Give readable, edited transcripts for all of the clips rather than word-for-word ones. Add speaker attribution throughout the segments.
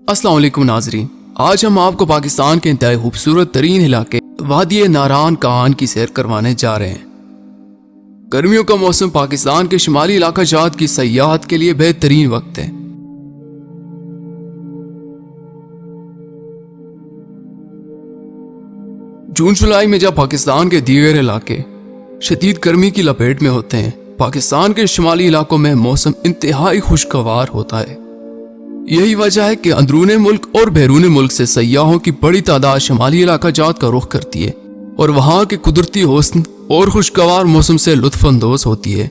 Speaker 1: अस्सलाम वालेकुम नाजरीन, आज हम आपको पाकिस्तान के इंतहाई खूबसूरत तरीन इलाके वादी नारान कान की सैर करवाने जा रहे हैं। गर्मियों का मौसम पाकिस्तान के शुमाली इलाका जात की सयाहत के लिए बेहतरीन वक्त है। जून जुलाई में जब पाकिस्तान के दीगर इलाके शदीद गर्मी की लपेट में होते हैं, पाकिस्तान के शुमाली इलाकों में मौसम इंतहाई खुशगवार होता है। यही वजह है कि अंदरूनी मुल्क और बैरूनी मुल्क से सयाहों की बड़ी तादाद शुमाली इलाका जात का रुख करती है और वहाँ के कुदरती हुस्न और खुशगवार मौसम से लुत्फ अंदोज होती है।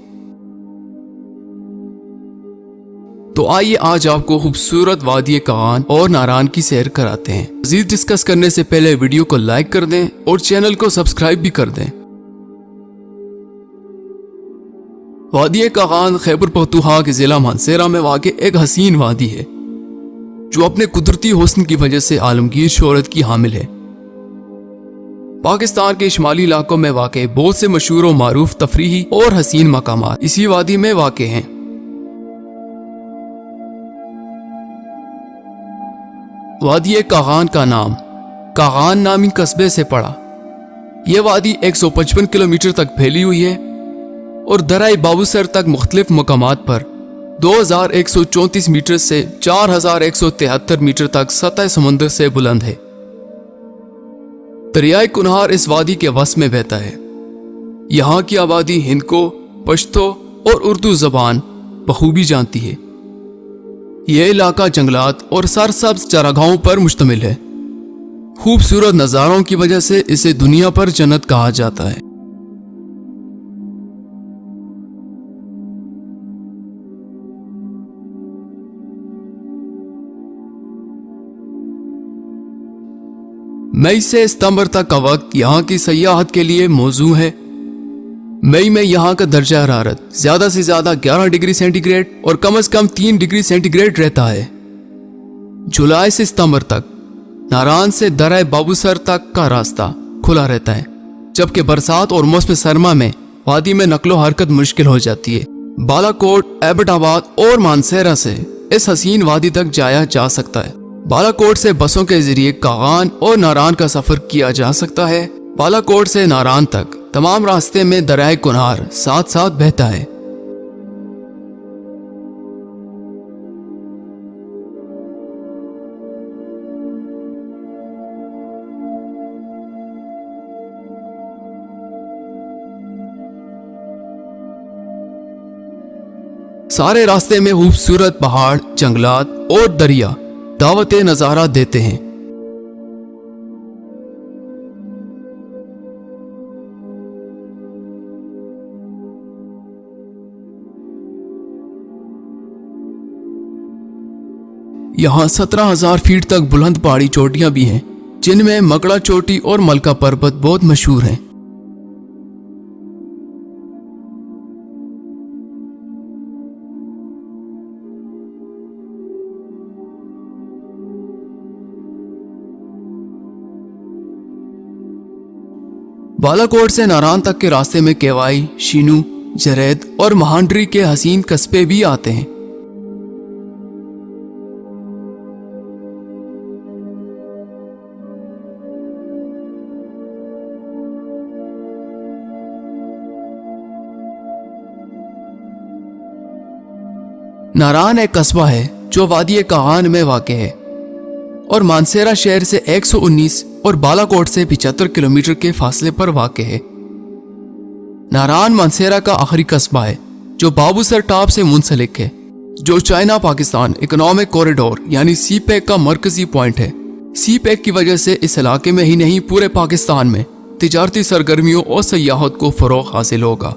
Speaker 1: तो आइए आज आपको खूबसूरत वादी कान और नारान की सैर कराते हैं। मज़ीद डिस्कस करने से पहले वीडियो को लाइक कर दें और चैनल को सब्सक्राइब भी कर दें। वादी कान खैबर पख्तूनख्वा के जिला मानसेरा में वाक़ एक हसीन वादी है जो अपने कुदरती हुस्न की वजह से आलमगीर शोहरत की हामिल है। पाकिस्तान के शुमाली इलाकों में वाक़ बहुत से मशहूर और मारूफ तफरीही और हसीन मकामात इसी वादी में वाक़ हैं। वादी कागान का नाम कागान नामी कस्बे से पड़ा। यह वादी 155 किलोमीटर तक फैली हुई है और दराए बाबूसर तक मुख्तलिफ मकामात पर 2134 मीटर से 4173 मीटर तक सतह समुद्र से बुलंद है। दरियाए कुनहार इस वादी के वस में बहता है। यहाँ की आबादी हिंद को पश्तो और उर्दू जबान बखूबी जानती है। यह इलाका जंगलात और सरसब्ज चरागाहों पर मुश्तमिल है। खूबसूरत नज़ारों की वजह से इसे दुनिया पर जन्नत कहा जाता है। मई से सितंबर तक का वक्त यहाँ की सयाहत के लिए मौजू है। मई में यहाँ का दर्जा हरारत ज्यादा से ज्यादा 11 डिग्री सेंटीग्रेड और कम से कम 3 डिग्री सेंटीग्रेड रहता है। जुलाई से सितंबर तक नारान से दराए बाबूसर तक का रास्ता खुला रहता है, जबकि बरसात और मौसम सरमा में वादी में नकलो हरकत मुश्किल हो जाती है। बालाकोट, एबटाबाद और मानसेरा से इस हसीन वादी तक जाया जा सकता है। बालाकोट से बसों के जरिए कागान और नारान का सफर किया जा सकता है। बालाकोट से नारान तक तमाम रास्ते में दरियाए कुनहार साथ साथ बहता है। सारे रास्ते में खूबसूरत पहाड़, जंगलात और दरिया दावत नजारा देते हैं। यहाँ 17,000 फीट तक बुलंद पहाड़ी चोटियां भी हैं, जिनमें मकड़ा चोटी और मलका पर्वत बहुत मशहूर हैं। बालाकोट से नारान तक के रास्ते में केवाई, शीनू, जरैद और महांडरी के हसीन कस्बे भी आते हैं। नारान एक कस्बा है जो वादी कागान में वाक़ है और मानसेरा शहर से 119 और बालाकोट से 75 किलोमीटर के फासले पर वाक़ है। नारान मानसेरा का आखिरी कस्बा है जो बाबूसर टॉप से मुंसलिक है, जो चाइना पाकिस्तान इकोनॉमिक कॉरिडोर यानी सीपैक का मरकजी पॉइंट है। सीपैक की वजह से इस इलाके में ही नहीं पूरे पाकिस्तान में तिजारती सरगर्मियों और सयाहत को फरोग हासिल होगा।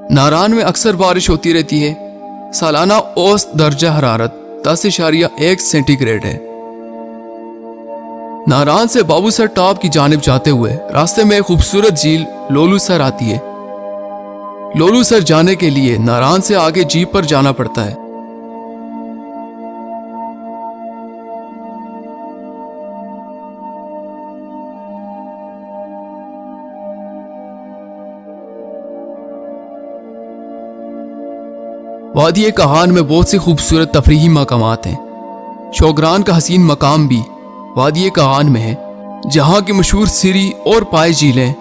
Speaker 1: नारान में अक्सर बारिश होती रहती है। सालाना औसत दर्जा हरारत 10.1 सेंटीग्रेड है। नारान से बाबूसर टॉप की जानिब जाते हुए रास्ते में एक खूबसूरत झील लोलूसर आती है। लोलूसर जाने के लिए नारान से आगे जीप पर जाना पड़ता है। वादी कहान में बहुत सी खूबसूरत तफरीही मकामात हैं। शोगरान का हसीन मकाम भी वादी कहान में है, जहाँ की मशहूर सिरी और पाए झीलें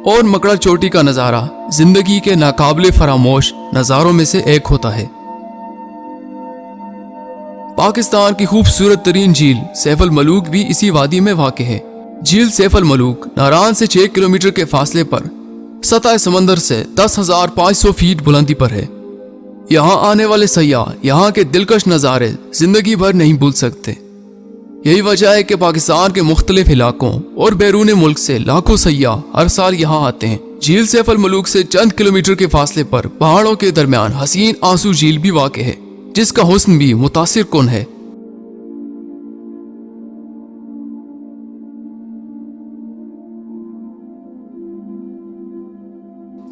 Speaker 1: और मकड़ा चोटी का नज़ारा जिंदगी के नाकाबिले फरामोश नज़ारों में से एक होता है। पाकिस्तान की खूबसूरत तरीन झील सैफ अल मलूक भी इसी वादी में वाक़ है। झील सैफ अल मलूक नारान से 6 किलोमीटर के फासले पर सतह समंदर से 10,500 फीट बुलंदी पर है। यहाँ आने वाले सयाह यहाँ के दिलकश नज़ारे जिंदगी भर नहीं भूल सकते। यही वजह है कि पाकिस्तान के मुख्तलिफ इलाकों और बैरून मुल्क से लाखों सयाह हर साल यहाँ आते हैं। झील सैफ अल मलूक से चंद किलोमीटर के फासले पर पहाड़ों के दरमियान हसीन आंसू झील भी वाक़ है, जिसका हुस्न भी मुतासिर कुन है।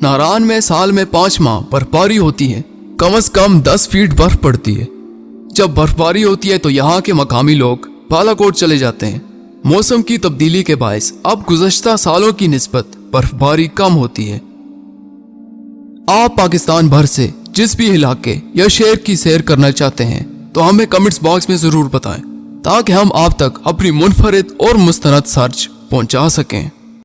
Speaker 1: नारान में साल में 5 माह बर्फबारी होती है। कम से कम 10 फीट बर्फ पड़ती है। जब बर्फबारी होती है तो यहाँ के मकामी लोग बालाकोट चले जाते हैं। मौसम की तब्दीली के बायस अब गुज़श्ता सालों की निस्बत बर्फबारी कम होती है। आप पाकिस्तान भर से जिस भी इलाके या शहर की सैर करना चाहते हैं तो हमें कमेंट्स बॉक्स में ज़रूर बताएं, ताकि हम आप तक अपनी मुनफरिद और मुस्तनद सर्च पहुंचा सकें।